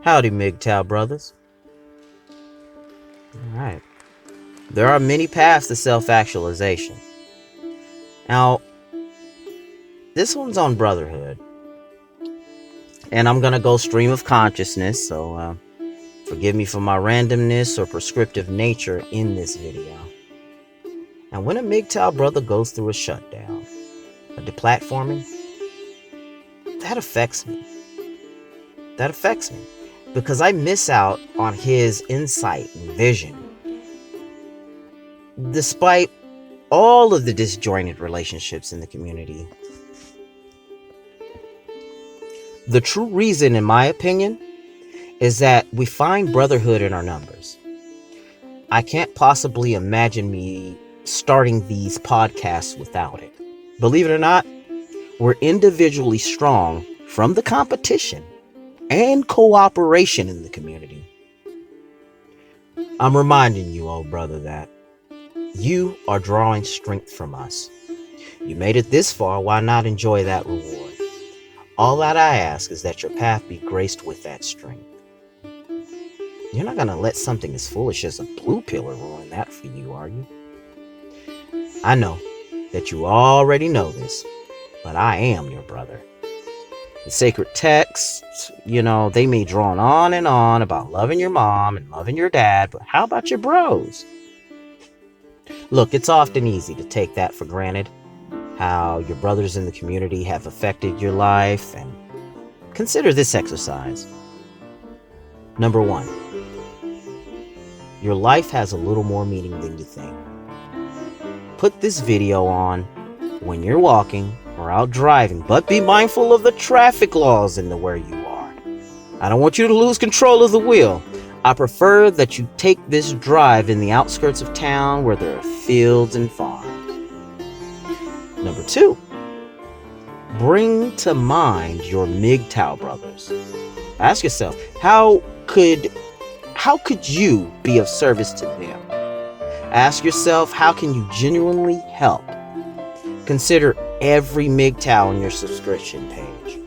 Howdy, MGTOW brothers. Alright. There are many paths to self-actualization. Now, this one's on Brotherhood. And I'm gonna go stream of consciousness, so forgive me for my randomness or prescriptive nature in this video. Now, when a MGTOW brother goes through a shutdown, a deplatforming, that affects me. That affects me. Because I miss out on his insight and vision. Despite all of the disjointed relationships in the community. The true reason, in my opinion, is that we find brotherhood in our numbers. I can't possibly imagine me starting these podcasts without it. Believe it or not, we're individually strong from the competition and cooperation in the community. I'm reminding you, old brother, that you are drawing strength from us. You made it this far, why not enjoy that reward? All that I ask is that your path be graced with that strength. You're not going to let something as foolish as a blue pillar ruin that for you, are you? I know that you already know this, but I am your brother. The sacred texts, they may drone on and on about loving your mom and loving your dad, but how about your bros? Look, it's often easy to take that for granted, how your brothers in the community have affected your life, and consider this exercise. Number 1, your life has a little more meaning than you think. Put this video on when you're walking or out driving, but be mindful of the traffic laws in where you are. I don't want you to lose control of the wheel. I prefer that you take this drive in the outskirts of town where there are fields and farms. Number 2, bring to mind your MGTOW brothers. Ask yourself, how could you be of service to them? Ask yourself, how can you genuinely help? Consider every MGTOW on your subscription page.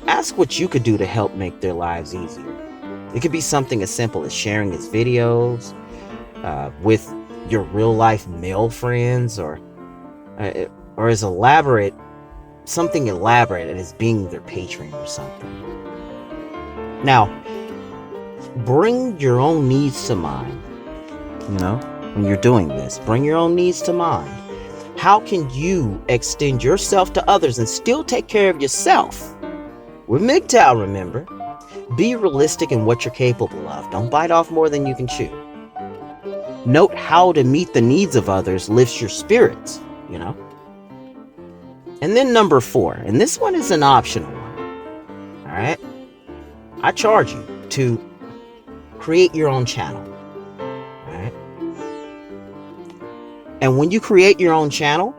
Ask what you could do to help make their lives easier. It could be something as simple as sharing his videos with your real life male friends, or as something elaborate as being their patron or something. Now, bring your own needs to mind. When you're doing this, bring your own needs to mind. How can you extend yourself to others and still take care of yourself? We're MGTOW, remember. Be realistic in what you're capable of. Don't bite off more than you can chew. Note how to meet the needs of others lifts your spirits, And then number 4, and this one is an optional one. All right? I charge you to create your own channel. All right? And when you create your own channel,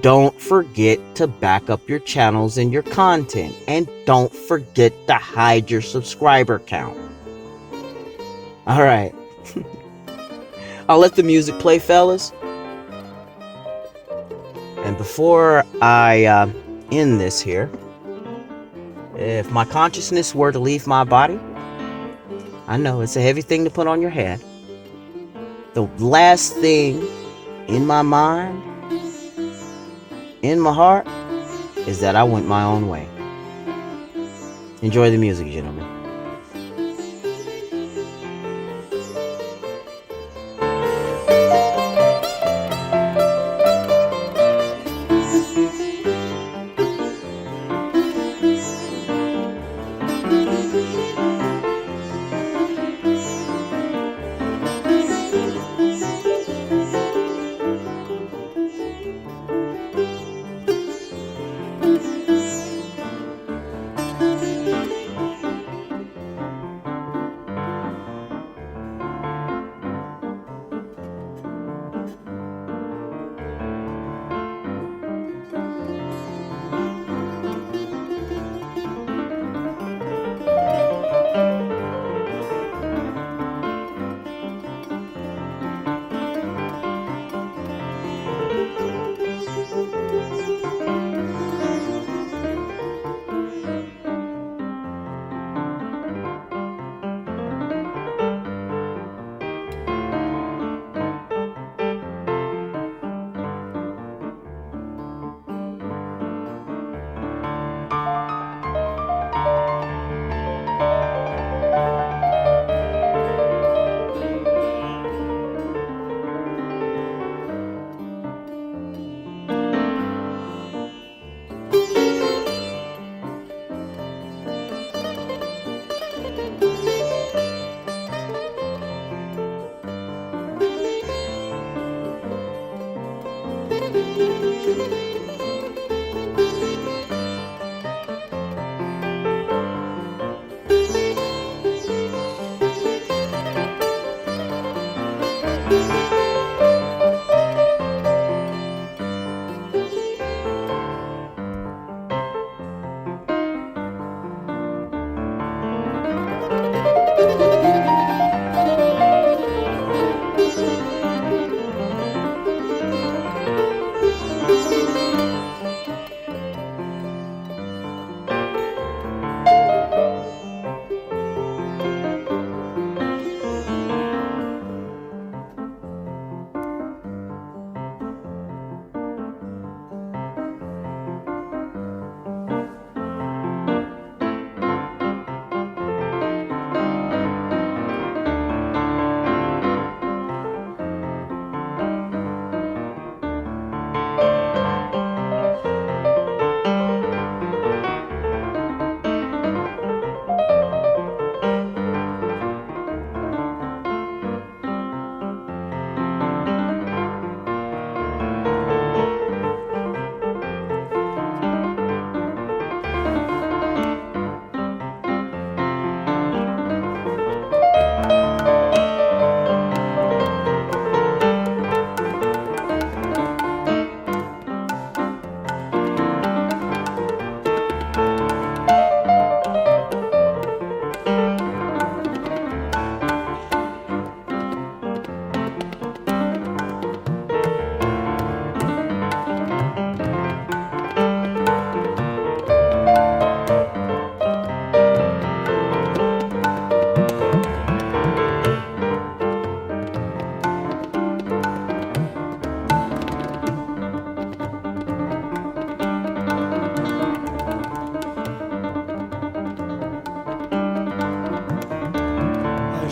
don't forget to back up your channels and your content. And don't forget to hide your subscriber count. All right. I'll let the music play, fellas. And before I end this here, if my consciousness were to leave my body, I know it's a heavy thing to put on your head. The last thing in my mind, in my heart, is that I went my own way. Enjoy the music, gentlemen.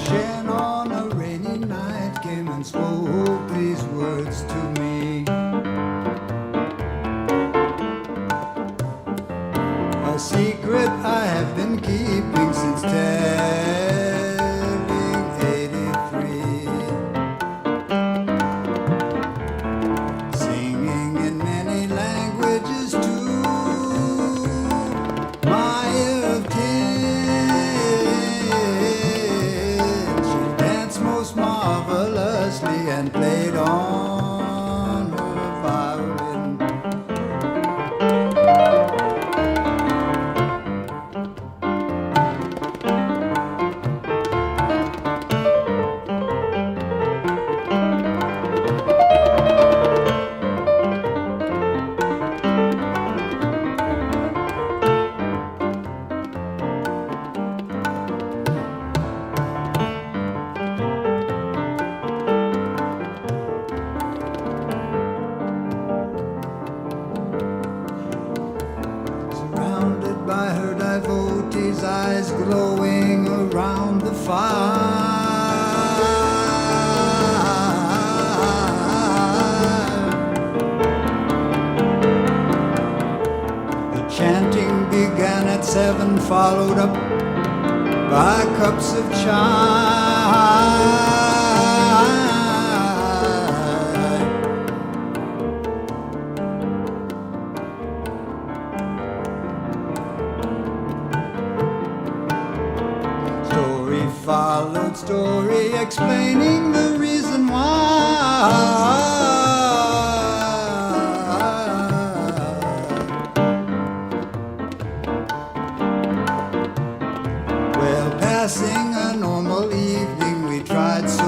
Shan on a rainy night came and spoke these words to me. A secret I have been keeping since telling 83. Singing in many languages too. My ear of tin. She danced most marvelously and played on her violin. Surrounded by her devotees, eyes glowing around the fire. The chanting began at 7, followed up by cups of chai. Story followed story, explaining the reason why. Well, passing a normal evening, we tried so